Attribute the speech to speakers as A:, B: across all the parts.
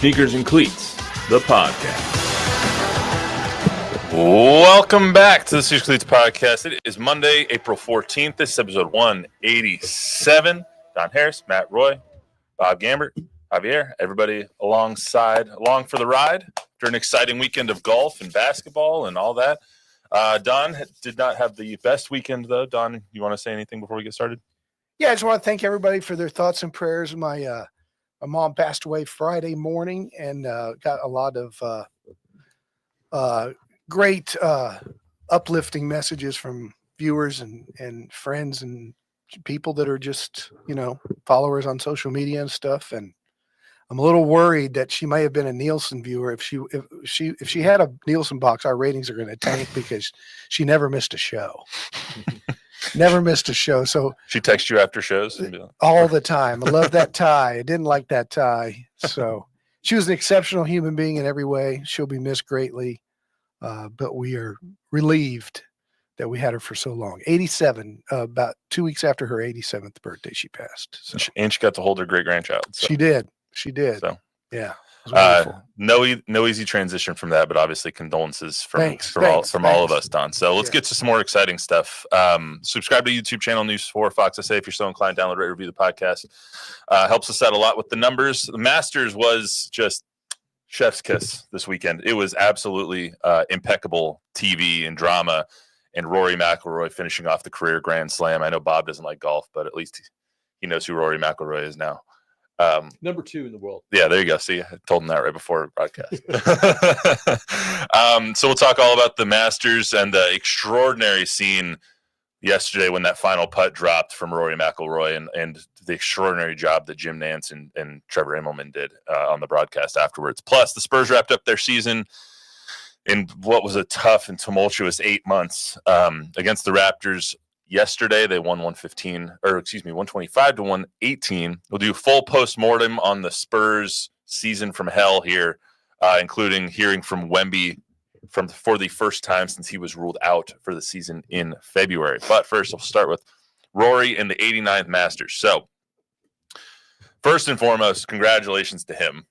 A: Sneakers and Cleats, the podcast.
B: Welcome back to the Sneakers and Cleats podcast. It is Monday, April 14th. This is episode 187. Don Harris, Matt Roy, Bob Gambert, Javier, everybody along for the ride during an exciting weekend of golf and basketball and all that. Don did not have the best weekend, though. Don, you want to say anything before we get started?
C: Yeah, I just want to thank everybody for their thoughts and prayers. My mom passed away Friday morning, and got a lot of great uplifting messages from viewers and friends and people that are just, followers on social media and stuff. And I'm a little worried that she may have been a Nielsen viewer. If she had a Nielsen box, our ratings are going to tank because she never missed a show. Never missed a show. So
B: She texts you after shows?
C: all the time. I love that tie. I didn't like that tie. So she was an exceptional human being in every way. She'll be missed greatly. But we are relieved that we had her for so long. 87, about 2 weeks after her 87th birthday, she passed. So.
B: And she got to hold her great-grandchild. So.
C: She did. So, yeah.
B: No easy transition from that, but obviously condolences from all of us, Don. So let's get to some more exciting stuff. Subscribe to the YouTube channel, News 4 Fox SA. If you're so inclined, download, rate, review the podcast. Helps us out a lot with the numbers. The Masters was just chef's kiss this weekend. It was absolutely impeccable TV and drama, and Rory McIlroy finishing off the career Grand Slam. I know Bob doesn't like golf, but at least he knows who Rory McIlroy is now.
D: Number 2 in the world.
B: Yeah, there you go. See, I told him that right before broadcast. So we'll talk all about the Masters and the extraordinary scene yesterday when that final putt dropped from Rory McIlroy and the extraordinary job that Jim Nance and Trevor Immelman did on the broadcast afterwards. Plus, the Spurs wrapped up their season in what was a tough and tumultuous 8 months against the Raptors. Yesterday, they won 125 to 118. We'll do full postmortem on the Spurs season from hell here, including hearing from Wemby for the first time since he was ruled out for the season in February. But first, I'll start with Rory and the 89th Masters. So, first and foremost, congratulations to him.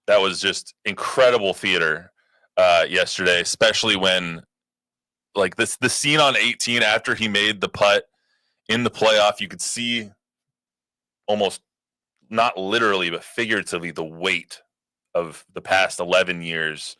B: That was just incredible theater yesterday, especially when the scene on 18 after he made the putt in the playoff, you could see almost not literally but figuratively the weight of the past 11 years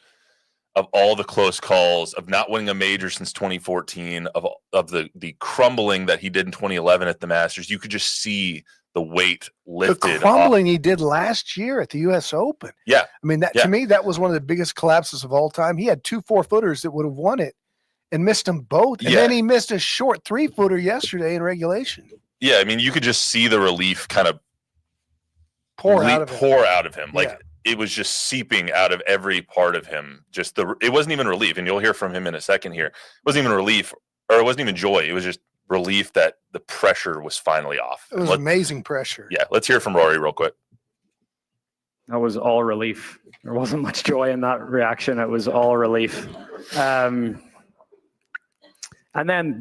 B: of all the close calls, of not winning a major since 2014, of the crumbling that he did in 2011 at the Masters. You could just see the weight lifted.
C: The crumbling he did last year at the U.S. Open.
B: Yeah.
C: I mean, to me, that was one of the biggest collapses of all time. He had 2 4-footers that would have won it and missed them both. And then he missed a short 3-footer yesterday in regulation. Yeah,
B: I mean, you could just see the relief kind of
C: pour out of him.
B: It was just seeping out of every part of him. It wasn't even relief, and you'll hear from him in a second here. It wasn't even relief, or it wasn't even joy. It was just relief that the pressure was finally off.
C: It was amazing pressure.
B: Yeah, let's hear from Rory real quick.
E: That was all relief. There wasn't much joy in that reaction. It was all relief. And then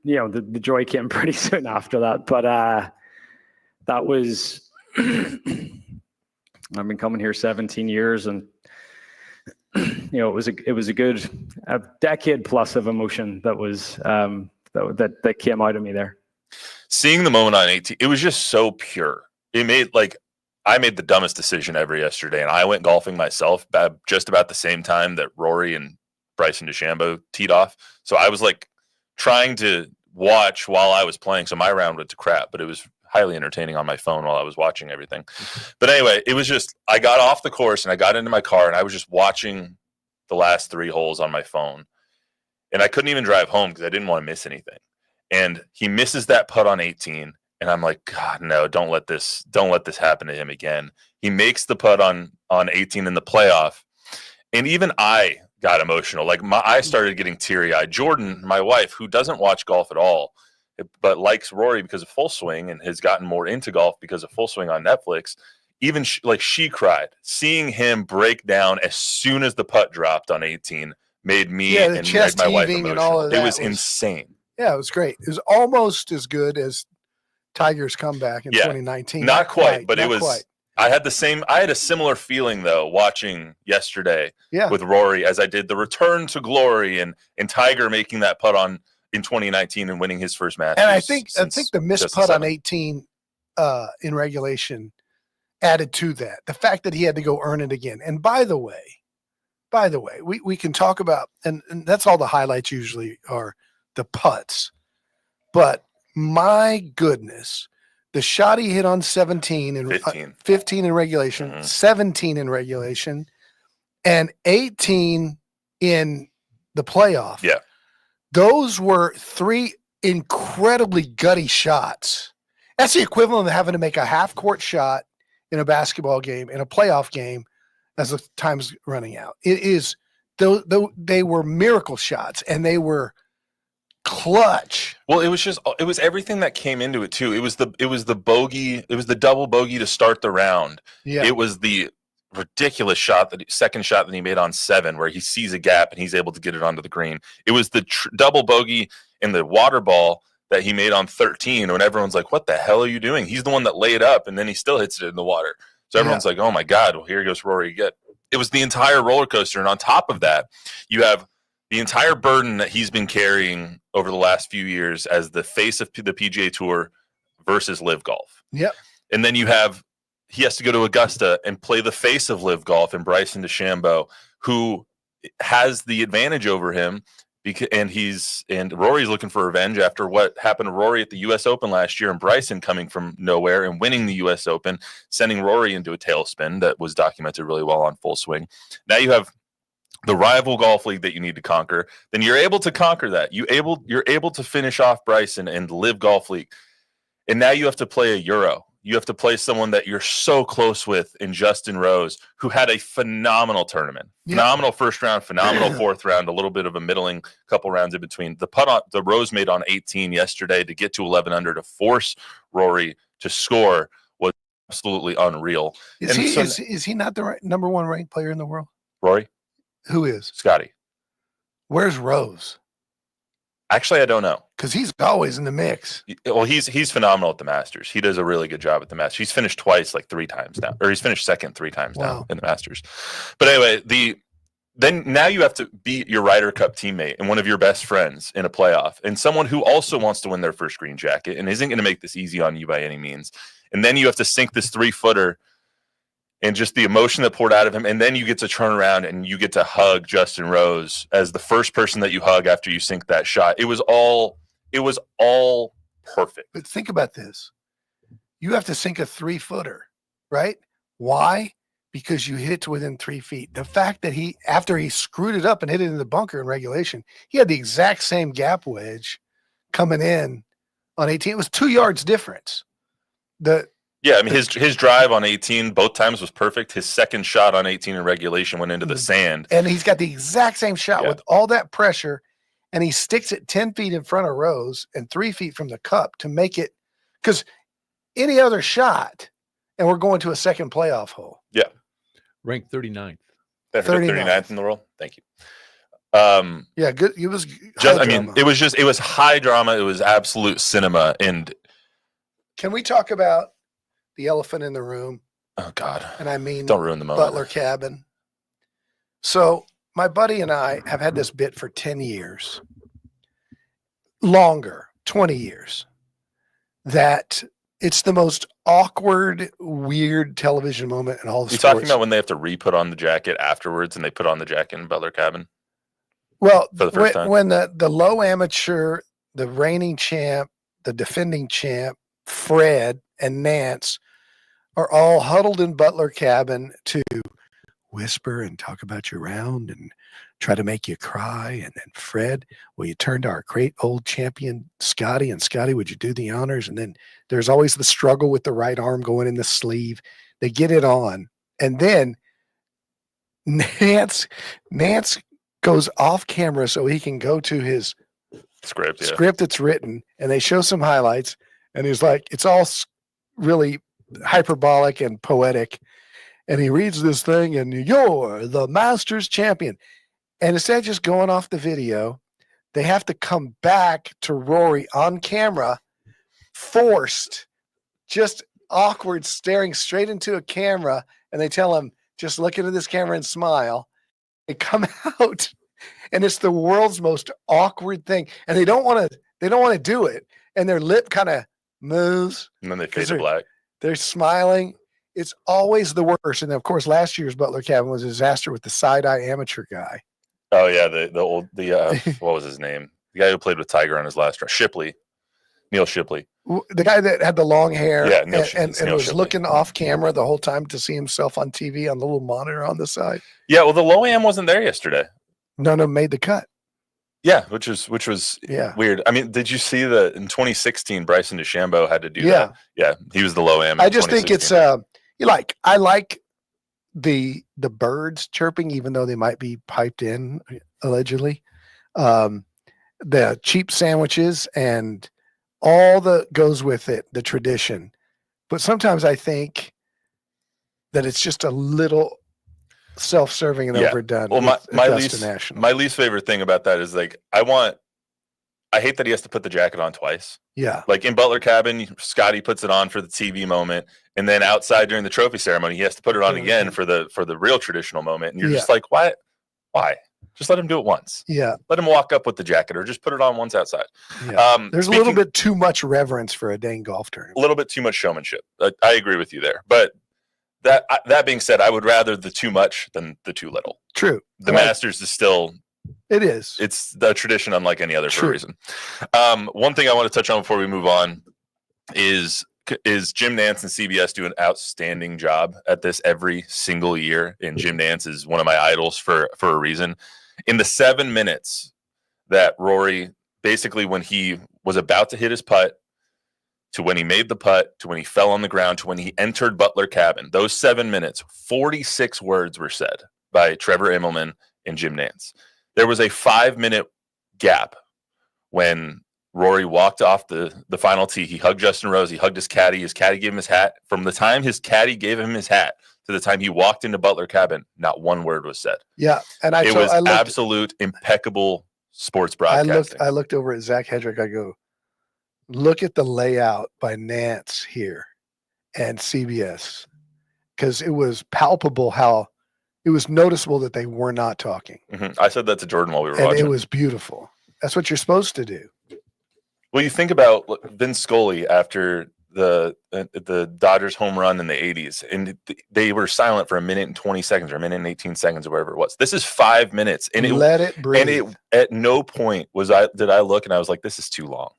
E: the joy came pretty soon after that. But that was, I've been coming here 17 years, and it was a decade plus of emotion that was that came out of me there.
B: Seeing the moment on 18, it was just so pure. I made the dumbest decision ever yesterday, and I went golfing myself just about the same time that Rory and Bryson DeChambeau teed off. So I was trying to watch while I was playing. So my round went to crap, but it was highly entertaining on my phone while I was watching everything. But anyway, it was just, I got off the course and I got into my car and I was just watching the last 3 holes on my phone. And I couldn't even drive home because I didn't want to miss anything. And he misses that putt on 18. And I'm like, God, no, don't let this happen to him again. He makes the putt on 18 in the playoff. And even I got emotional. I started getting teary-eyed. Jordan, my wife, who doesn't watch golf at all, but likes Rory because of Full Swing and has gotten more into golf because of Full Swing on Netflix, even she cried. Seeing him break down as soon as the putt dropped on 18 made me and my wife emotional.
C: And all of that
B: it was insane.
C: Yeah, it was great. It was almost as good as Tiger's comeback in 2019.
B: Not quite, but it was.
C: Quite.
B: I had a similar feeling though watching yesterday
C: Yeah.
B: with Rory as I did the return to glory and Tiger making that putt in 2019 and winning his first Masters.
C: And I think the missed putt on 18 in regulation added to that. The fact that he had to go earn it again. And by the way, we can talk about, and that's all the highlights usually are, the putts. But my goodness, the shot he hit on 17 and 15 in regulation, 17 in regulation, and 18 in the playoff.
B: Yeah.
C: Those were three incredibly gutty shots. That's the equivalent of having to make a half-court shot in a basketball game, in a playoff game, as the time's running out. It is, they were miracle shots, and they were clutch.
B: Well, it was everything that came into it too. It was the bogey, it was the double bogey to start the round.
C: Yeah.
B: It was the ridiculous second shot that he made on 7 where he sees a gap and he's able to get it onto the green. It was the double bogey in the water ball that he made on 13 when everyone's like, what the hell are you doing? He's the one that laid up and then he still hits it in the water. So everyone's like, oh my God, well, here goes Rory again. It was the entire roller coaster. And on top of that, you have the entire burden that he's been carrying over the last few years as the face of the PGA Tour versus Live Golf.
C: Yep.
B: And then he has to go to Augusta and play the face of Live Golf and Bryson DeChambeau, who has the advantage over him. And Rory's looking for revenge after what happened to Rory at the U.S. Open last year, and Bryson coming from nowhere and winning the U.S. Open, sending Rory into a tailspin that was documented really well on Full Swing. Now you have the rival golf league that you need to conquer. Then you're able to conquer that. You're able to finish off Bryson and Live Golf League. And now you have to play a Euro. You have to play someone that you're so close with in Justin Rose, who had a phenomenal tournament.
C: Yeah.
B: Phenomenal first round, phenomenal fourth round, a little bit of a middling couple rounds in between. The Rose made on 18 yesterday to get to 11 under to force Rory to score was absolutely unreal.
C: Is he not the number one ranked player in the world?
B: Rory?
C: Who is?
B: Scotty.
C: Where's Rose?
B: Actually, I don't know.
C: Because he's always in the mix.
B: Well, he's phenomenal at the Masters. He does a really good job at the Masters. He's finished twice, like 3 times now, or he's finished second 3 times now in the Masters. But anyway, then now you have to beat your Ryder Cup teammate and one of your best friends in a playoff, and someone who also wants to win their first green jacket and isn't going to make this easy on you by any means. And then you have to sink this 3-footer. And just the emotion that poured out of him. And then you get to turn around and you get to hug Justin Rose as the first person that you hug after you sink that shot. It was all perfect.
C: But think about this. You have to sink a 3-footer, right? Why? Because you hit it to within 3 feet. The fact that after he screwed it up and hit it in the bunker in regulation, he had the exact same gap wedge coming in on 18. It was 2 yards difference.
B: Yeah, I mean, his drive on 18 both times was perfect. His second shot on 18 in regulation went into the sand.
C: And he's got the exact same shot with all that pressure, and he sticks it 10 feet in front of Rose and 3 feet from the cup to make it, because any other shot, and we're going to a second playoff hole.
B: Yeah.
D: Ranked 39th.
B: 39th in the world. Thank you.
C: Yeah, good. It was
B: it was high drama. It was absolute cinema. And
C: can we talk about the elephant in the room?
B: Oh God.
C: And I mean,
B: don't ruin the moment.
C: Butler cabin. So my buddy and I have had this bit for 10 years, longer, 20 years, that it's the most awkward, weird television moment in all of sports.
B: You're talking about when they have to re-put on the jacket afterwards and they put on the jacket in Butler cabin?
C: Well,
B: for the first time?
C: When the low amateur, the reigning champ, the defending champ, Fred and Nance are all huddled in Butler cabin to whisper and talk about your round and try to make you cry. And then Fred, will you turn to our great old champion, Scotty? And Scotty, would you do the honors? And then there's always the struggle with the right arm going in the sleeve. They get it on. And then Nance goes off camera so he can go to his script that's written, and they show some highlights. And he's like, it's all really hyperbolic and poetic. And he reads this thing, and you're the Masters champion. And instead of just going off the video, they have to come back to Rory on camera, forced, just awkward, staring straight into a camera, and they tell him, just look into this camera and smile. They come out, and it's the world's most awkward thing. And they don't want to do it. And their lip kind of moves.
B: And then they fade to black.
C: They're smiling. It's always the worst. And of course, last year's Butler Cabin was a disaster with the side-eye amateur guy.
B: Oh yeah, the old what was his name? The guy who played with Tiger on his last round, Neil Shipley.
C: The guy that had the long hair,
B: Yeah,
C: and
B: Neil
C: was
B: Shipley.
C: looking off camera the whole time to see himself on TV on the little monitor on the side.
B: Yeah, well, the low am wasn't there yesterday.
C: None of them made the cut.
B: Yeah, which was weird. I mean, did you see that in 2016 Bryson DeChambeau had to do that? Yeah, he was the low am.
C: I just think it's I like the birds chirping, even though they might be piped in allegedly. The cheap sandwiches and all that goes with it, the tradition. But sometimes I think that it's just a little self-serving and overdone.
B: Well, my least
C: National.
B: favorite thing about that is like I hate that he has to put the jacket on twice.
C: Yeah.
B: Like in Butler Cabin, Scotty puts it on for the TV moment, and then outside during the trophy ceremony, he has to put it on again for the real traditional moment. And you're just like, why? Just let him do it once.
C: Yeah.
B: Let him walk up with the jacket, or just put it on once outside.
C: Yeah. There's a little bit too much reverence for a dang golf tournament.
B: A little bit too much showmanship. I agree with you there. But that being said, I would rather the too much than the too little.
C: True.
B: The Masters is still.
C: It is.
B: It's the tradition unlike any other for a reason. One thing I want to touch on before we move on is Jim Nantz and CBS do an outstanding job at this every single year. And Jim Nantz is one of my idols for a reason. In the 7 minutes that Rory, basically when he was about to hit his putt, to when he made the putt, to when he fell on the ground, to when he entered Butler Cabin, those 7 minutes, 46 words were said by Trevor Immelman and Jim Nantz. There was a 5-minute gap when Rory walked off the final tee. He hugged Justin Rose. He hugged his caddy. His caddy gave him his hat. From the time his caddy gave him his hat to the time he walked into Butler Cabin, not one word was said.
C: Yeah, and
B: it was absolute impeccable sports broadcasting.
C: I looked over at Zach Hedrick. I go, look at the layout by Nantz here and CBS, because it was palpable how it was noticeable that they were not talking.
B: Mm-hmm. I said that to Jordan while we were
C: and
B: watching.
C: It was beautiful. That's what you're supposed to do.
B: Well, you think about Vince Scully after the Dodgers home run in the 80s, and they were silent for 1 minute and 20 seconds or 1 minute and 18 seconds or whatever it was. This is 5 minutes. And
C: let it breathe.
B: And at no point did I look and I was like, this is too long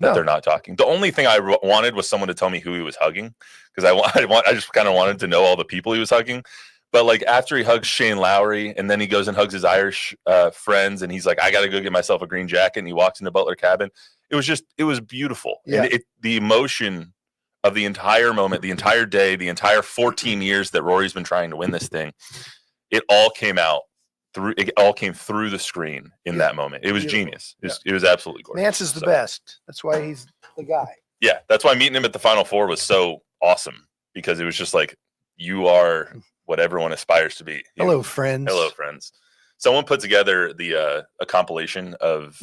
B: that they're not talking. The only thing I wanted was someone to tell me who he was hugging, because I just kind of wanted to know all the people he was hugging. But like after he hugs Shane Lowry and then he goes and hugs his Irish friends and he's like, I got to go get myself a green jacket. And he walks into Butler Cabin. It was beautiful.
C: Yeah. And
B: the emotion of the entire moment, the entire day, the entire 14 years that Rory's been trying to win this thing, it all came through the screen in that moment. It was genius. It was absolutely gorgeous.
C: Nantz is the best. That's why he's the guy.
B: Yeah. That's why meeting him at the Final Four was so awesome, because it was just like, you are what everyone aspires to be.
C: Hello, friends.
B: Hello, friends. Someone put together a compilation of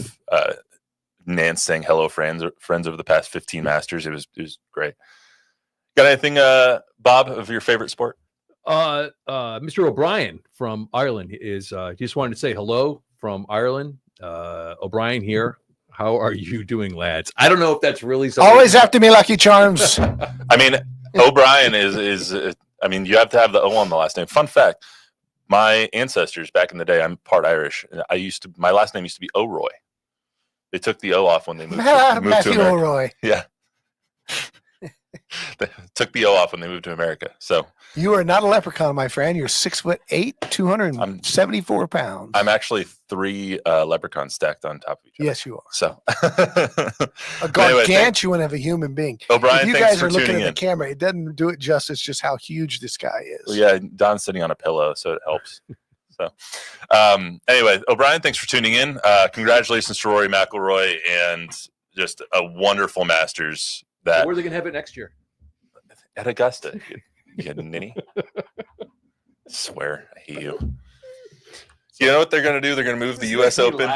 B: Nantz saying hello, friends over the past 15 Masters. It was great. Got anything, Bob, of your favorite sport?
D: Mr. O'Brien from Ireland is just wanted to say hello from Ireland. O'Brien here. How are you doing, lads? I don't know if that's really something.
C: Always after me, Lucky Charms.
B: I mean, O'Brien is I mean, you have to have the O on the last name. Fun fact: my ancestors back in the day, I'm part Irish. My last name used to be O'Roy. They took the O off when they moved to
C: Matthew
B: America.
C: O'Roy.
B: Yeah. They took the O off when they moved to America. So
C: you are not a leprechaun, my friend. You're 6'8", 274 pounds.
B: I'm actually 3 leprechauns stacked on top of each other.
C: Yes, you are.
B: So
C: a gargantuan of a human being.
B: O'Brien,
C: if you
B: thanks
C: guys
B: for
C: are looking
B: tuning
C: at
B: in.
C: the camera, it doesn't do it justice just how huge this guy is.
B: Well, yeah, Don's sitting on a pillow, so it helps. So anyway, O'Brien, thanks for tuning in. Congratulations to Rory McIlroy and just a wonderful Masters.
D: Where are they going to have it next year?
B: At Augusta. You ninny. I swear, I hate you. You know what they're going to do? They're going to move the U.S. Open.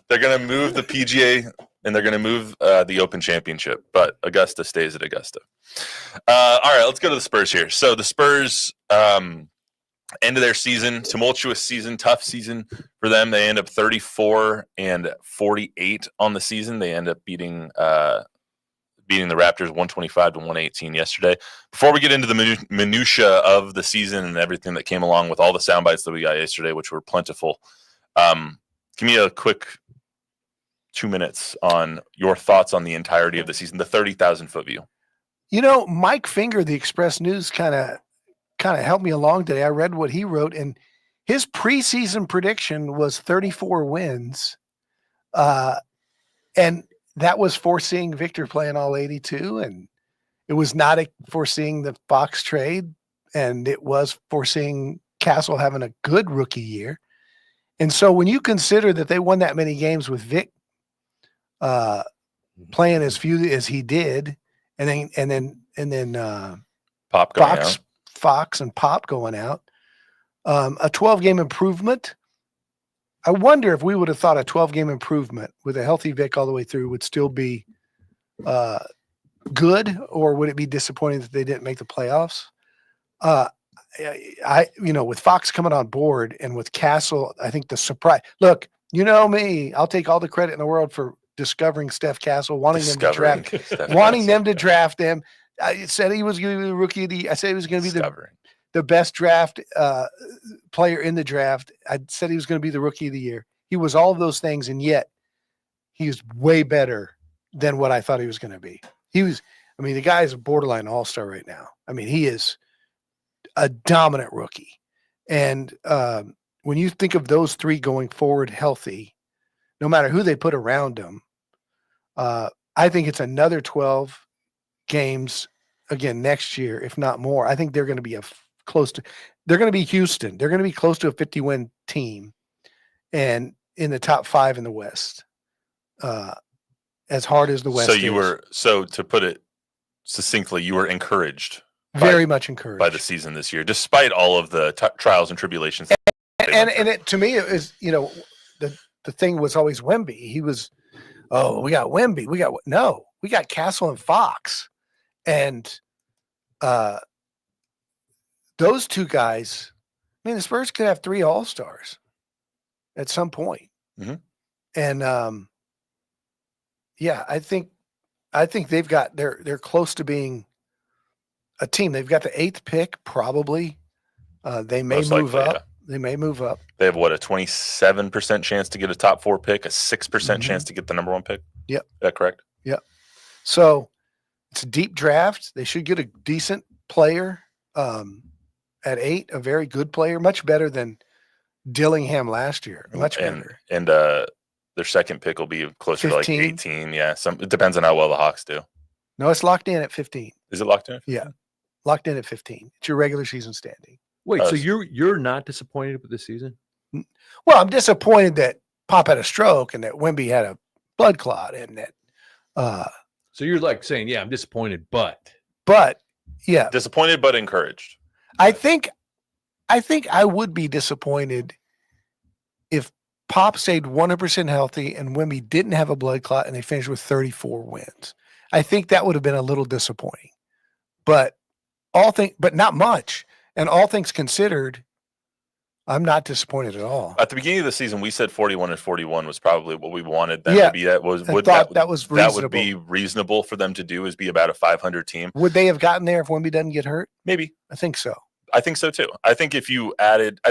B: They're going to move the PGA and they're going to move the Open Championship, but Augusta stays at Augusta. All right, let's go to the Spurs here. So the Spurs end of their season, tumultuous season, tough season for them. They end up 34-48 on the season. They end up beating the Raptors 125-118 yesterday. Before we get into the minutia of the season and everything that came along with all the sound bites that we got yesterday, which were plentiful, give me a quick 2 minutes on your thoughts on the entirety of the season, the 30,000-foot view.
C: Mike Finger, the Express News, kind of helped me along today. I read what he wrote, and his preseason prediction was 34 wins. And that was foreseeing Victor playing all 82, and it was not foreseeing the Fox trade, and it was foreseeing Castle having a good rookie year. And so when you consider that they won that many games with Vic playing as few as he did, and then
B: Pop going out.
C: Fox and Pop going out, a 12-game improvement. I wonder if we would have thought a 12-game improvement with a healthy Vic all the way through would still be good, or would it be disappointing that they didn't make the playoffs? With Fox coming on board and with Castle, I think the surprise. Look, you know me, I'll take all the credit in the world for discovering Steph Castle, wanting them to draft him. I said he was going to be the rookie of the year. I said he was going to be the best draft player in the draft. I said he was going to be the rookie of the year. He was all of those things, and yet he was way better than what I thought he was going to be. The guy is a borderline all-star right now. He is a dominant rookie. And when you think of those three going forward healthy, no matter who they put around them, I think it's another 12 games again next year, if not more. I think they're going to be they're going to be Houston. They're going to be close to a 50-win team and in the top 5 in the West. As hard as the West is.
B: So to put it succinctly, you were encouraged.
C: Very much encouraged
B: by the season this year, despite all of the trials and tribulations.
C: And it, to me, it was, the thing was always Wemby. He was, we got Wemby. We got Castle and Fox. And those two guys, the Spurs could have 3 all-stars at some point.
B: Mm-hmm.
C: And I think they've got, they're close to being a team. They've got the 8th pick, probably. They may move up. Yeah. They may move up.
B: They have a 27% chance to get a top 4 pick, a 6% chance to get the number 1 pick.
C: Yep.
B: Is that correct?
C: Yep. So it's a deep draft. They should get a decent player at 8, a very good player, much better than Dillingham last year. Much better.
B: And their 2nd pick will be closer 15. To 18. Yeah. It depends on how well the Hawks do.
C: No, it's locked in at 15.
B: Is it locked in?
C: Yeah. Locked in at 15. It's your regular season standing.
D: Wait, so you're not disappointed with this season?
C: Well, I'm disappointed that Pop had a stroke and that Wemby had a blood clot and that.
D: So you're like saying, yeah, I'm disappointed, but
C: yeah,
B: disappointed but encouraged.
C: I think I would be disappointed if Pop stayed 100% healthy and Wemby didn't have a blood clot and they finished with 34 wins. I think that would have been a little disappointing, but not much. And all things considered, I'm not disappointed at all.
B: At the beginning of the season, we said 41-41 was probably what we wanted them to be. That would be reasonable for them to do, is be about a 500 team.
C: Would they have gotten there if Wemby doesn't get hurt?
B: Maybe.
C: I think so.
B: I think so too. I think if you added,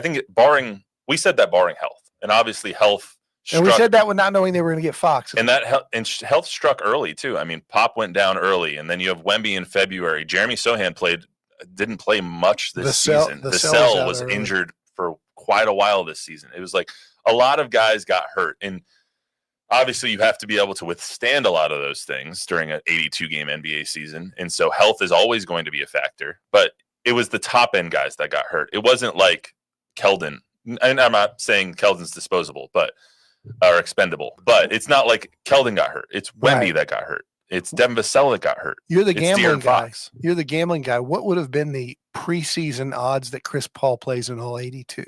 B: we said that barring health, and obviously health.
C: And we said that with not knowing they were going to get Fox.
B: And health struck early too. Pop went down early, and then you have Wemby in February. Jeremy Sohan didn't play the season. The cell was injured for quite a while this season. It was like a lot of guys got hurt, and obviously you have to be able to withstand a lot of those things during an 82-game NBA season. And so health is always going to be a factor, but it was the top end guys that got hurt. It wasn't like Keldon. And I'm not saying Keldon's disposable, or expendable, but it's not like Keldon got hurt. It's Wemby that got hurt. It's Devin Vassell that got hurt.
C: You're the gambling guy. You're the gambling guy. What would have been the preseason odds that Chris Paul plays in all 82?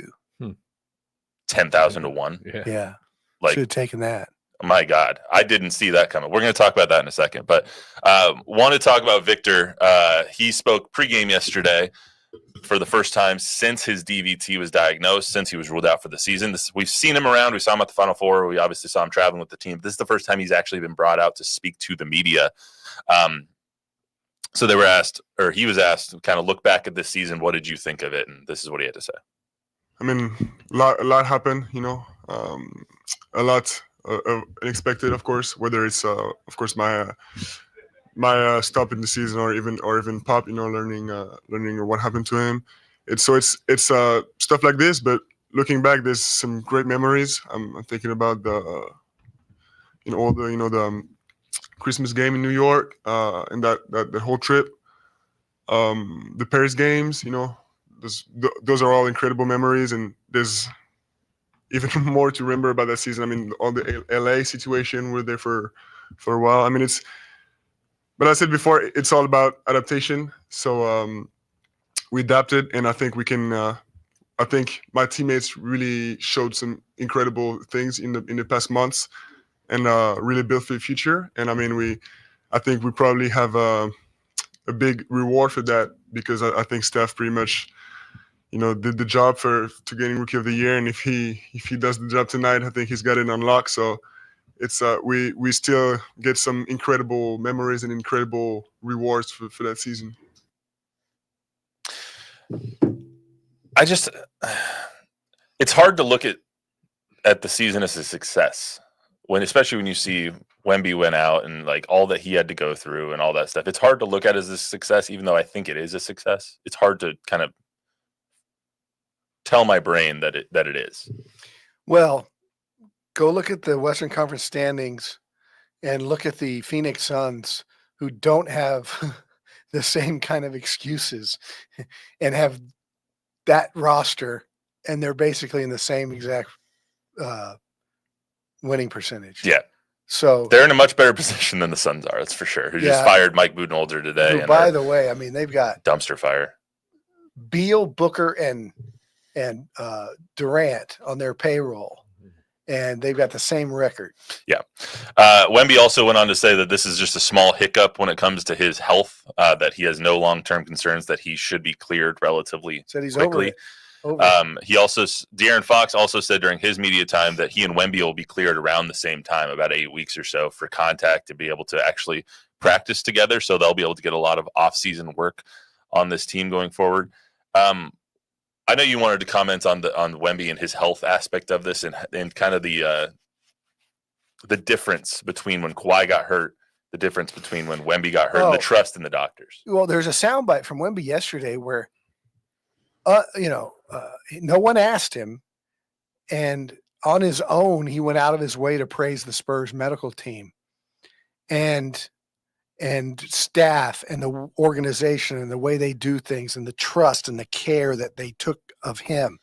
B: 10,000 to 1.
C: Yeah.
B: Like,
C: should have taken that.
B: My God, I didn't see that coming. We're going to talk about that in a second, but want to talk about Victor. He spoke pregame yesterday for the first time since his DVT was diagnosed, since he was ruled out for the season. We've seen him around. We saw him at the Final Four. We obviously saw him traveling with the team. This is the first time he's actually been brought out to speak to the media. So he was asked, kind of look back at this season. What did you think of it? And this is what he had to say.
F: I mean, a lot happened, a lot unexpected, of course, whether it's, of course, my stop in the season or even Pop, learning what happened to him. It's stuff like this, but looking back, there's some great memories. I'm thinking about the Christmas game in New York, and that whole trip, the Paris games, those are all incredible memories, and there's even more to remember about that season. I mean, all the LA situation, we're there for a while. I mean, but I said before, it's all about adaptation. So we adapted, and I think we can. I think my teammates really showed some incredible things in the past months, and really built for the future. And I mean, I think we probably have a big reward for that, because I think Steph pretty much, did the job to getting Rookie of the Year. And if he does the job tonight, I think he's got it unlocked. So it's we still get some incredible memories and incredible rewards for that season.
B: It's hard to look at the season as a success, especially when you see Wemby went out and like all that he had to go through and all that stuff. It's hard to look at it as a success, even though I think it is a success. It's hard to kind of tell my brain that it is.
C: Well, go look at the Western Conference standings and look at the Phoenix Suns, who don't have the same kind of excuses and have that roster, and they're basically in the same exact winning percentage.
B: Yeah.
C: So
B: they're in a much better position than the Suns are, that's for sure. Who just fired Mike Budenholzer today.
C: Who, by the way, I mean, they've got
B: dumpster fire.
C: Beal, Booker, and Durant on their payroll, and they've got the same record. Yeah.
B: Wemby also went on to say that this is just a small hiccup when it comes to his health, that he has no long-term concerns, that he should be cleared relatively quickly. De'Aaron Fox also said during his media time that he and Wemby will be cleared around the same time, about 8 weeks or so, for contact, to be able to actually practice together. So they'll be able to get a lot of off-season work on this team going forward. I know you wanted to comment on Wemby and his health aspect of this, and kind of the difference between when Kawhi got hurt, the difference between when Wemby got hurt, and the trust in the doctors.
C: Well, there's a soundbite from Wemby yesterday where, no one asked him, and on his own, he went out of his way to praise the Spurs medical team and staff and the organization and the way they do things and the trust and the care that they took of him.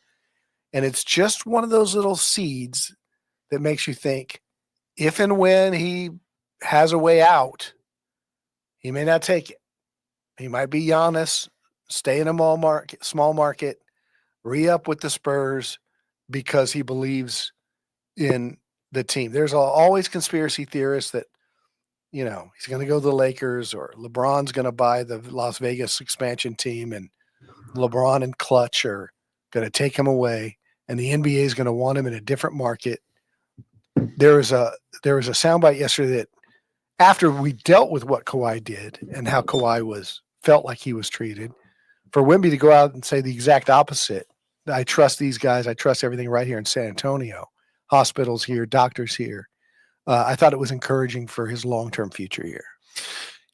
C: And it's just one of those little seeds that makes you think, if and when he has a way out, he may not take it. He might be Giannis, stay in a small market, re-up with the Spurs because he believes in the team. There's always conspiracy theorists that, he's going to go to the Lakers, or LeBron's going to buy the Las Vegas expansion team, and LeBron and Clutch are going to take him away, and the NBA is going to want him in a different market. There was a soundbite yesterday that, after we dealt with what Kawhi did and how Kawhi felt like he was treated, for Wemby to go out and say the exact opposite. I trust these guys. I trust everything right here in San Antonio. Hospitals here, doctors here. I thought it was encouraging for his long-term future here.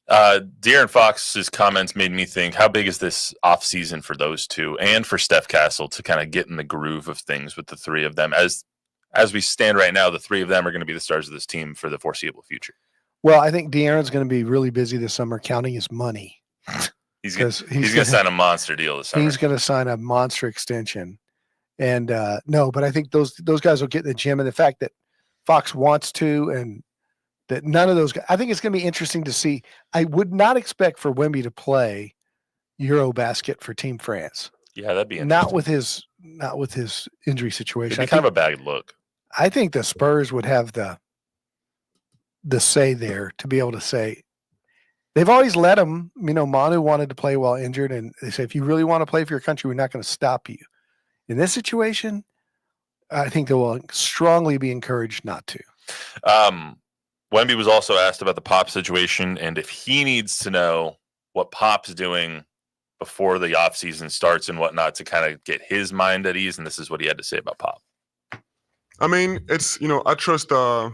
B: De'Aaron Fox's comments made me think, how big is this offseason for those two and for Steph Castle to kind of get in the groove of things with the three of them? As we stand right now, the three of them are going to be the stars of this team for the foreseeable future.
C: Well, I think De'Aaron's going to be really busy this summer counting his money.
B: He's going to sign a monster deal this summer.
C: He's going to sign a monster extension. And but I think those guys will get in the gym. And the fact that Fox wants to, and that none of those guys, I think it's going to be interesting to see. I would not expect for Wemby to play Eurobasket for Team France.
B: Yeah, that'd be interesting.
C: Not with his injury situation.
B: It'd be kind of a bad look.
C: I think the Spurs would have the say there to be able to say they've always let him. Manu wanted to play while injured, and they say if you really want to play for your country, we're not going to stop you. In this situation, I think they will strongly be encouraged not to.
B: Wemby was also asked about the Pop situation and if he needs to know what Pop's doing before the offseason starts and whatnot to kind of get his mind at ease. And this is what he had to say about Pop.
F: I mean, it's I trust the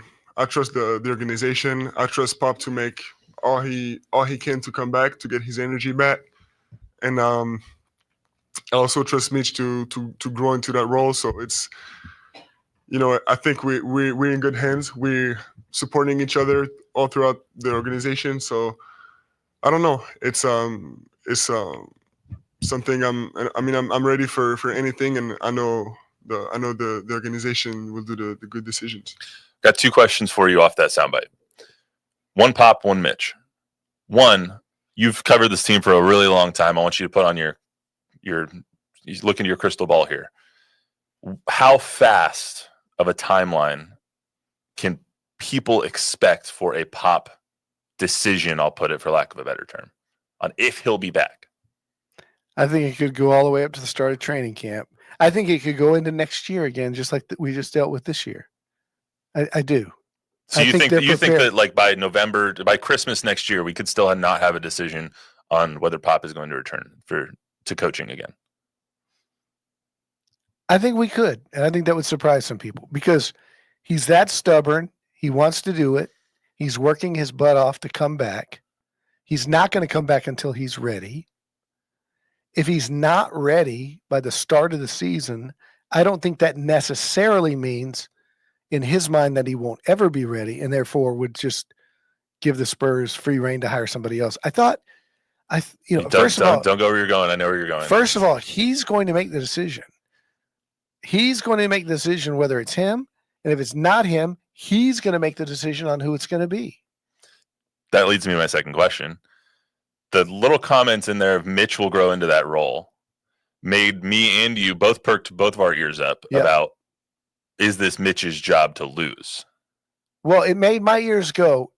F: organization. I trust Pop to make all he can to come back to get his energy back, and I also trust Mitch to grow into that role. So it's I think we're in good hands. We're supporting each other all throughout the organization. So I don't know. It's something I'm ready for anything, and I know the organization will do the good decisions.
B: Got two questions for you off that soundbite. One Pop, one Mitch. One, you've covered this team for a really long time. I want you to put on your look into your crystal ball here. How fast of a timeline can people expect for a Pop decision, I'll put it for lack of a better term, on if he'll be back?
C: I think it could go all the way up to the start of training camp. I think it could go into next year again, just like we just dealt with this year. I do.
B: So you think that like by November, by Christmas next year, we could still not have a decision on whether Pop is going to return to coaching again?
C: I think we could, and I think that would surprise some people because he's that stubborn. He wants to do it. He's working his butt off to come back. He's not going to come back until he's ready. If he's not ready by the start of the season, I don't think that necessarily means in his mind that he won't ever be ready and therefore would just give the Spurs free reign to hire somebody else. I thought, first of all,
B: don't go where you're going. I know where you're going.
C: First of all, he's going to make the decision. He's going to make the decision whether it's him, and if it's not him, he's going to make the decision on who it's going to be.
B: That leads me to my second question. The little comments in there of Mitch will grow into that role made me and you both perked both of our ears up about, is this Mitch's job to lose?
C: Well, it made my ears go,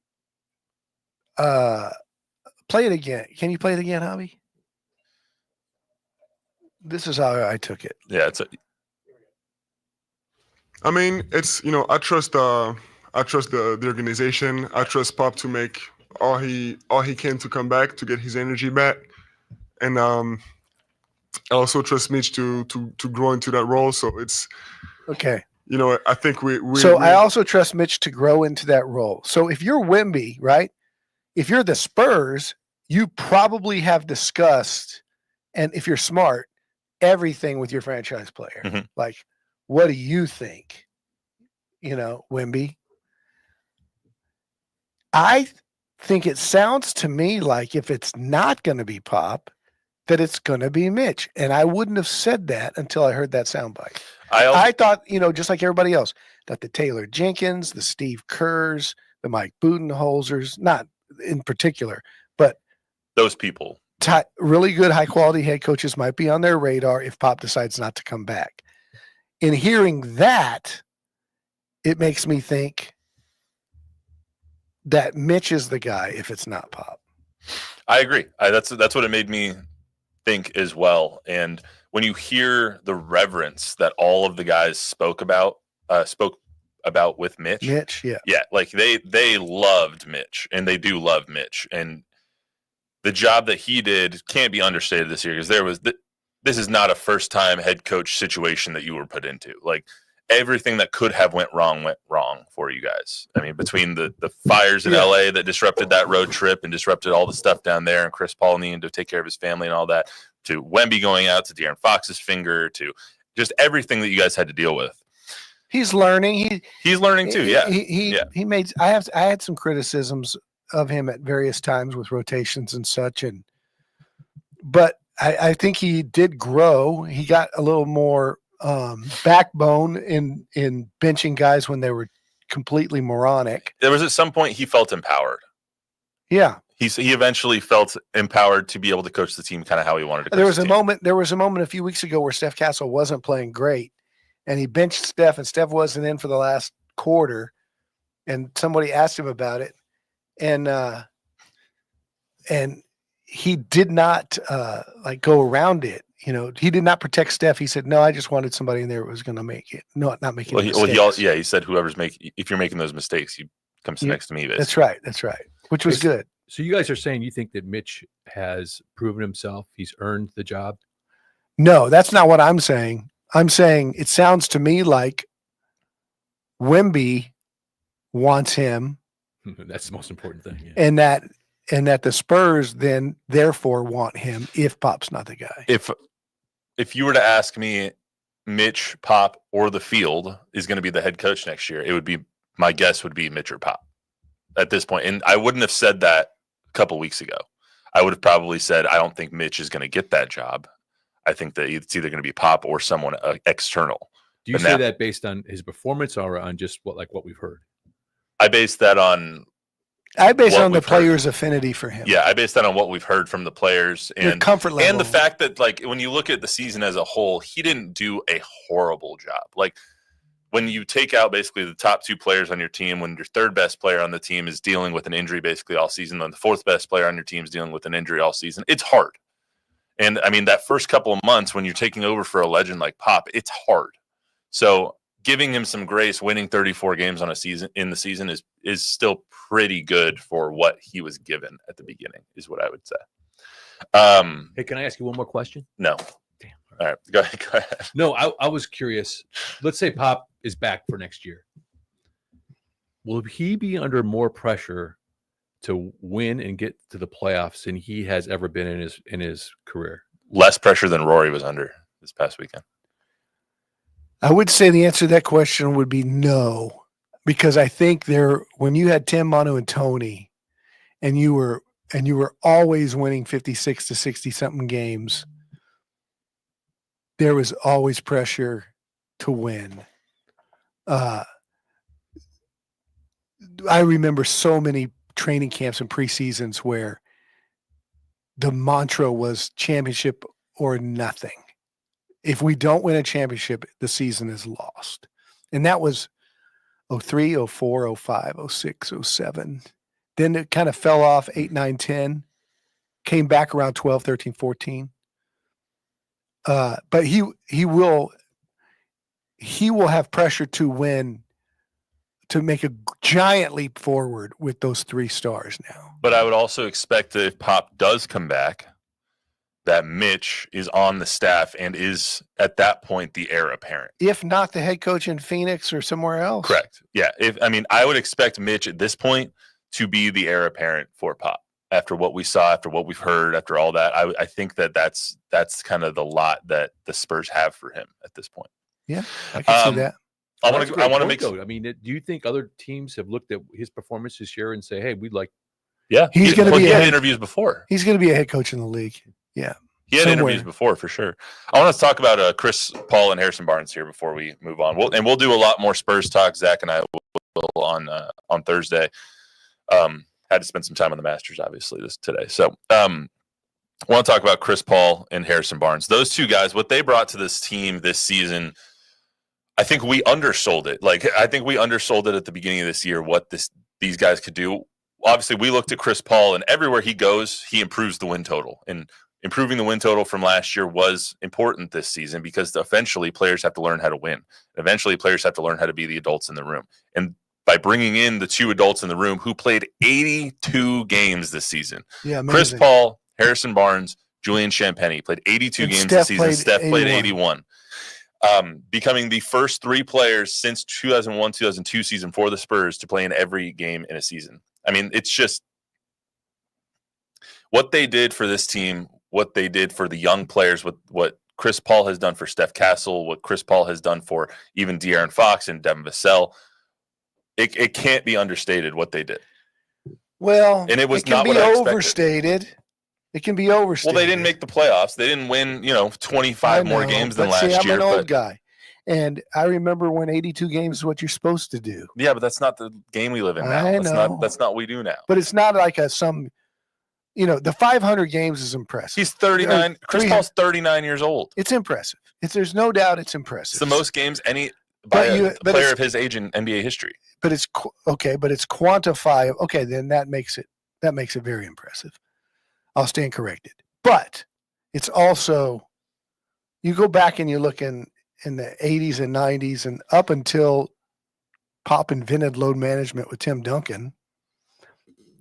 C: play it again. Can you play it again, Javi? This is how I took it.
B: Yeah,
F: it's I trust the organization. I trust Pop to make all he can to come back to get his energy back, and I also trust Mitch to grow into that role. So it's
C: okay.
F: I think
C: I also trust Mitch to grow into that role. So if you're Wemby, right? If you're the Spurs, you probably have discussed, and if you're smart, everything with your franchise player.
B: Mm-hmm.
C: Like, what do you think? Wemby. I think it sounds to me like if it's not going to be Pop, that it's going to be Mitch. And I wouldn't have said that until I heard that soundbite. I thought, just like everybody else, that the Taylor Jenkins, the Steve Kerrs, the Mike Budenholzers, not in particular, but
B: those people,
C: really good, high quality head coaches might be on their radar if Pop decides not to come back. In hearing that, it makes me think that Mitch is the guy if it's not Pop.
B: I agree. That's what it made me think as well. And when you hear the reverence that all of the guys spoke about with Mitch, like they loved Mitch, and they do love Mitch, and the job that he did can't be understated this year because this is not a first-time head coach situation that you were put into. Like everything that could have went wrong for you guys. I mean, between the fires in LA that disrupted that road trip and disrupted all the stuff down there, and Chris Paul needing to take care of his family and all that, to Wemby going out, to De'Aaron Fox's finger, to just everything that you guys had to deal with.
C: He's learning.
B: He's learning too. Yeah.
C: He made. I had some criticisms of him at various times with rotations and such, but I think he did grow. He got a little more backbone in benching guys when they were completely moronic.
B: There was at some point he felt empowered.
C: Yeah.
B: He eventually felt empowered to be able to coach the team kind of how he wanted to coach
C: There was a moment a few weeks ago where Steph Castle wasn't playing great, and he benched Steph, and Steph wasn't in for the last quarter, and somebody asked him about it, and he did not like go around it. You know, he did not protect Steph. He said, "No, I just wanted somebody in there who was going to make it, not making mistakes."
B: He said, if you're making those mistakes, you come sit next to me. Basically.
C: That's right. Which was good.
D: So you guys are saying you think that Mitch has proven himself? He's earned the job?
C: No, that's not what I'm saying. I'm saying it sounds to me like Wemby wants him.
D: That's the most important thing. Yeah.
C: And that the Spurs then therefore want him if Pop's not the guy.
B: If you were to ask me, Mitch, Pop, or the field is going to be the head coach next year, it would be, my guess would be Mitch or Pop at this point. And I wouldn't have said that a couple weeks ago. I would have probably said, I don't think Mitch is going to get that job. I think that it's either going to be Pop or someone external.
D: Do you say that based on his performance or on just what we've heard?
B: I base that on
C: the players' affinity for him.
B: Yeah, I based that on what we've heard from the players and
C: their comfort level,
B: and the fact that, like, when you look at the season as a whole, he didn't do a horrible job. Like, when you take out basically the top two players on your team, when your third best player on the team is dealing with an injury basically all season, then the fourth best player on your team is dealing with an injury all season, it's hard. And I mean, that first couple of months when you're taking over for a legend like Pop, it's hard. So giving him some grace, winning 34 games on a season in the season is still pretty good for what he was given at the beginning, is what I would say.
D: Hey, can I ask you one more question?
B: No.
D: Damn.
B: All right, go ahead.
D: No, I was curious. Let's say Pop is back for next year. Will he be under more pressure to win and get to the playoffs than he has ever been in his career?
B: Less pressure than Rory was under this past weekend.
C: I would say the answer to that question would be no, because I think when you had Tim, Manu, and Tony, and you were always winning 56 to 60 something games, there was always pressure to win. I remember so many training camps and preseasons where the mantra was championship or nothing. If we don't win a championship, the season is lost. And that was 03, 04, 05, 06, 07. Then it kind of fell off 8, 9, 10. Came back around 12, 13, 14. But he will have pressure to win, to make a giant leap forward with those 3 stars now.
B: But I would also expect that if Pop does come back, that Mitch is on the staff and is at that point the heir apparent.
C: If not the head coach in Phoenix or somewhere else.
B: Correct. Yeah. I would expect Mitch at this point to be the heir apparent for Pop after what we saw, after what we've heard, after all that. I think that's kind of the lot that the Spurs have for him at this point.
C: Yeah, I can see that.
B: I want to make.
D: I mean, do you think other teams have looked at his performance this year and say, "Hey, we'd like"?
B: Yeah,
C: he's going to be.
B: He had interviews before.
C: He's going to be a head coach in the league. Yeah,
B: he had interviews before for sure. I want to talk about Chris Paul and Harrison Barnes here before we move on. We'll do a lot more Spurs talk. Zach and I will on Thursday. Had to spend some time on the Masters, obviously, today. So I want to talk about Chris Paul and Harrison Barnes. Those two guys, what they brought to this team this season, I think we undersold it. I think we undersold it at the beginning of this year, what these guys could do. Obviously, we looked at Chris Paul, and everywhere he goes, he improves the win total. And improving the win total from last year was important this season because eventually players have to learn how to win. Eventually, players have to learn how to be the adults in the room. And by bringing in the 2 adults in the room who played 82 games this season.
C: Yeah, amazing.
B: Chris Paul, Harrison Barnes, Julian Champagnie played 82 games this season. Steph played 81. Becoming the first 3 players since 2001-2002 season for the Spurs to play in every game in a season. I mean, it's just what they did for this team, what they did for the young players, what Chris Paul has done for Steph Castle, what Chris Paul has done for even De'Aaron Fox and Devin Vassell. It can't be understated what they did.
C: Well,
B: and it was
C: can
B: not
C: be
B: what I
C: overstated. It can be overstated.
B: Well, they didn't make the playoffs. They didn't win, 25 more games than last year.
C: I'm an old guy. And I remember when 82 games is what you're supposed to do.
B: Yeah, but that's not the game we live in now.
C: I know.
B: That's not what we do now.
C: But it's not like the 500 games is impressive.
B: He's 39. Chris Paul's 39 years old.
C: It's impressive. There's no doubt it's impressive.
B: It's the most games any by a
C: but
B: player of his age in NBA history.
C: But it's okay. But it's quantifiable. Okay, then that makes it very impressive. I'll stand corrected. But it's also, you go back and you look in the 80s and 90s and up until Pop invented load management with Tim Duncan,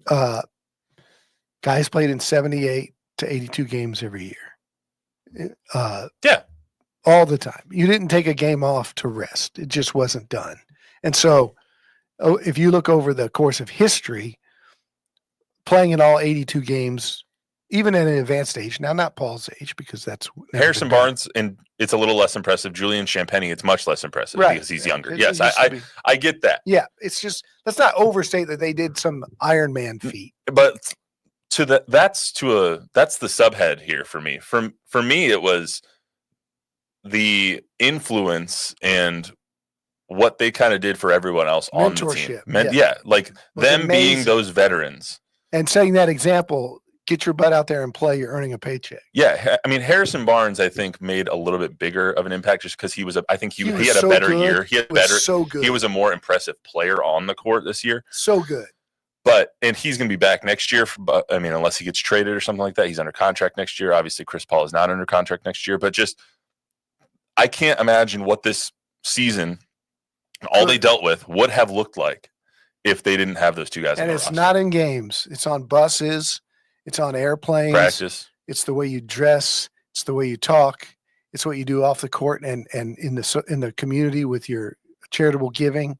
C: guys played in 78 to 82 games every year.
B: Yeah.
C: All the time. You didn't take a game off to rest. It just wasn't done. And so if you look over the course of history, playing in all 82 games, even at an advanced age, now not Paul's age, because that's
B: Harrison Barnes, and it's a little less impressive. Julian Champagny, it's much less impressive because he's younger. Yes, I get that.
C: Yeah, it's just, let's not overstate that they did some Iron Man feat.
B: But that's the subhead here for me. For me, it was the influence and what they kind of did for everyone else on the team. Like them amazing. Being those veterans.
C: And setting that example, get your butt out there and play, you're earning a paycheck.
B: Yeah. I mean, Harrison Barnes, I think, made a little bit bigger of an impact just because he had a better year. He was a more impressive player on the court this year.
C: So good.
B: And he's going to be back next year. Unless he gets traded or something like that, he's under contract next year. Obviously, Chris Paul is not under contract next year, but just, I can't imagine what this season, all they dealt with, would have looked like if they didn't have those two guys.
C: And it's not in games. It's on buses. It's on airplanes.
B: Practice.
C: It's the way you dress. It's the way you talk. It's what you do off the court and in the community with your charitable giving.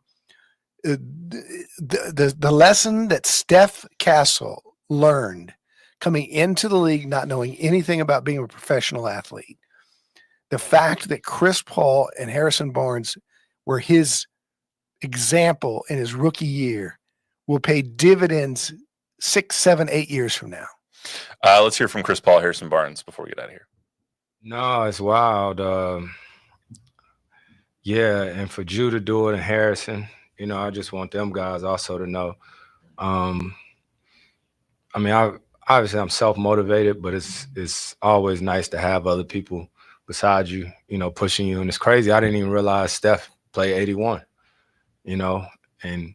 C: The lesson that Steph Castle learned coming into the league, not knowing anything about being a professional athlete, the fact that Chris Paul and Harrison Barnes were his example in his rookie year will pay dividends 6, 7, 8 years from now.
B: Let's hear from Chris Paul, Harrison Barnes before we get out of here.
G: No, it's wild. Yeah, and for Drew to do it and Harrison, I just want them guys also to know. Obviously I'm self-motivated, but it's always nice to have other people beside you, pushing you. And it's crazy. I didn't even realize Steph played 81, and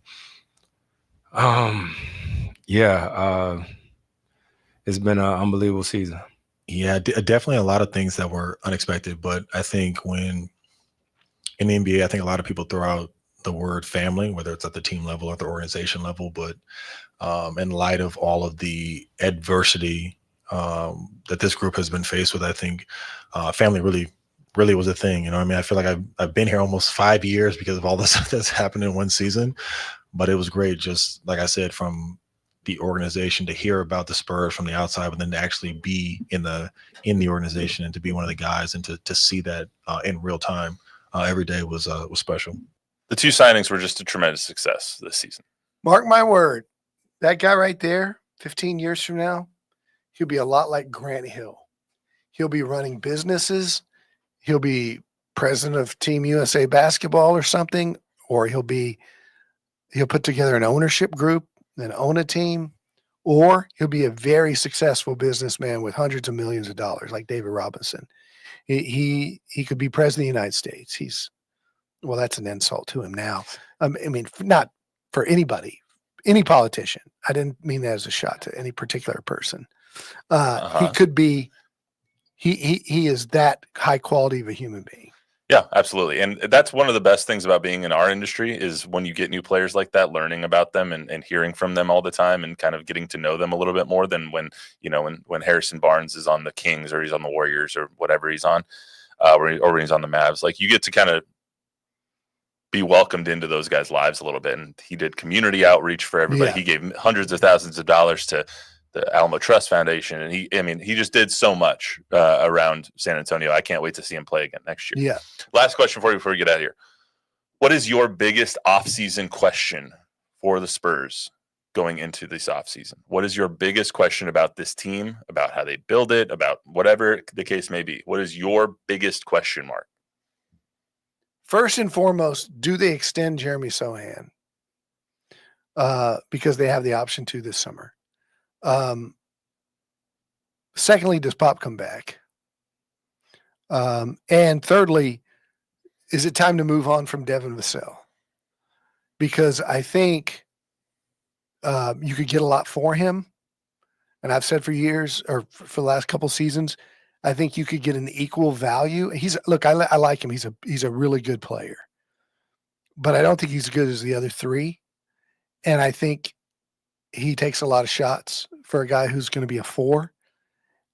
G: it's been an unbelievable season.
H: Yeah, definitely a lot of things that were unexpected. But I think when in the NBA, I think a lot of people throw out the word family, whether it's at the team level or the organization level. But in light of all of the adversity that this group has been faced with, I think family really was a thing. I feel like I've been here almost 5 years because of all the stuff that's happened in one season. But it was great, just like I said, from the organization to hear about the Spurs from the outside, but then to actually be in the organization and to be one of the guys and to see that in real time every day was special.
B: The two signings were just a tremendous success this season.
C: Mark my word, that guy right there, 15 years from now, he'll be a lot like Grant Hill. He'll be running businesses. He'll be president of Team USA basketball or something, or he'll put together an ownership group and own a team, or he'll be a very successful businessman with hundreds of millions of dollars like David Robinson. He could be president of the United States. Well, that's an insult to him now. Not for anybody, any politician. I didn't mean that as a shot to any particular person. He could be, he is that high quality of a human being.
B: Yeah, absolutely. And that's one of the best things about being in our industry is when you get new players like that, learning about them and hearing from them all the time and kind of getting to know them a little bit more than when Harrison Barnes is on the Kings or he's on the Warriors or whatever he's on, or when he's on the Mavs. Like, you get to kind of be welcomed into those guys' lives a little bit. And he did community outreach for everybody. Yeah. He gave hundreds of thousands of dollars to the Alamo Trust Foundation. And he just did so much around San Antonio. I can't wait to see him play again next year.
C: Yeah.
B: Last question for you before we get out of here. What is your biggest offseason question for the Spurs going into this offseason? What is your biggest question about this team, about how they build it, about whatever the case may be? What is your biggest question mark?
C: First and foremost, do they extend Jeremy Sohan? Because they have the option to this summer. Secondly, does Pop come back? And thirdly, is it time to move on from Devin Vassell? Because I think you could get a lot for him. And I've said for years, or for the last couple seasons, I think you could get an equal value. I like him. He's a really good player, but I don't think he's as good as the other three. And I think he takes a lot of shots for a guy who's going to be a 4.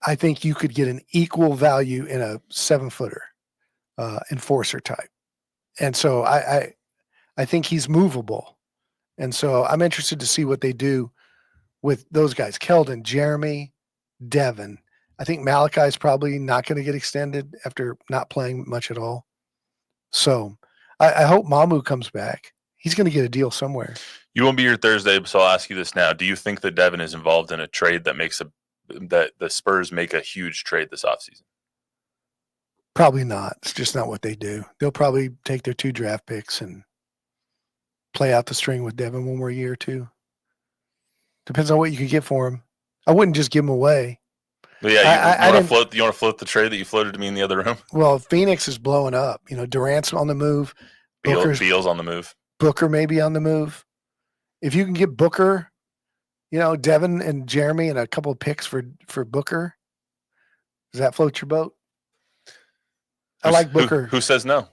C: I think you could get an equal value in a 7-footer, enforcer type. And so I think he's movable. And so I'm interested to see what they do with those guys, Keldon, Jeremy, Devin. I think Malachi is probably not going to get extended after not playing much at all. So I hope Mamu comes back. He's going to get a deal somewhere.
B: You won't be here Thursday, so I'll ask you this now. Do you think that Devin is involved in a trade that that the Spurs make a huge trade this offseason?
C: Probably not. It's just not what they do. They'll probably take their 2 draft picks and play out the string with Devin one more year or 2. Depends on what you could get for him. I wouldn't just give him away.
B: But yeah, you want to float the trade that you floated to me in the other room?
C: Well, Phoenix is blowing up. Durant's on the move.
B: Beal's on the move.
C: Booker may be on the move. If you can get Booker, Devin and Jeremy and a couple of picks for Booker, does that float your boat? I like Booker.
B: Who says no?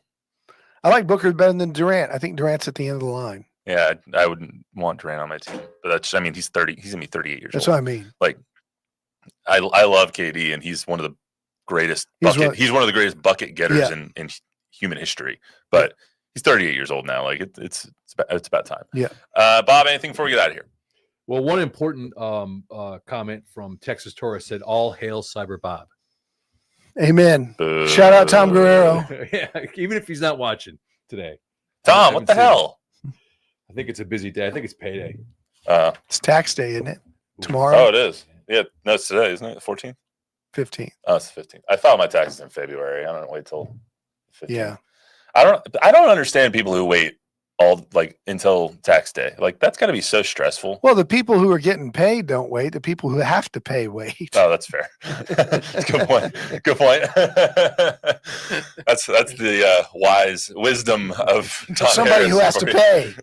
C: I like Booker better than Durant. I think Durant's at the end of the line.
B: Yeah, I wouldn't want Durant on my team, but he's 30. He's gonna be 38 years old.
C: That's what I mean.
B: Like, I love KD, and he's one of the greatest. He's one of the greatest bucket getters in human history. But he's 38 years old now. Like it's about time.
C: Yeah.
B: Bob, anything before we get out of here?
D: Well, one important comment from Texas Taurus said, "All hail Cyber Bob."
C: Amen. Shout out Tom Guerrero.
D: Yeah, even if he's not watching today.
B: Tom, what the hell?
D: I think it's a busy day. I think it's payday.
C: It's tax day, isn't it? Tomorrow?
B: Oh, it is. Yeah, no, it's today, isn't it? The 14th?
C: 15th.
B: Oh, it's the 15th. I filed my taxes in February. I don't wait till 15th.
C: Yeah.
B: I don't understand people who wait until tax day. Like, that's got to be so stressful.
C: Well, the people who are getting paid don't wait. The people who have to pay wait.
B: Oh, that's fair. Good point. Good point. That's the wisdom of Tom
C: somebody
B: Harris
C: who has to pay.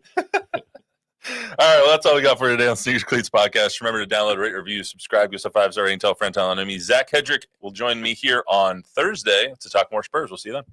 B: All right, well, that's all we got for today on Sneakers Cleats Podcast. Remember to download, rate, review, subscribe, give us a 5-star rating, tell a friend, tell an enemy. Zach Hedrick will join me here on Thursday to talk more Spurs. We'll see you then.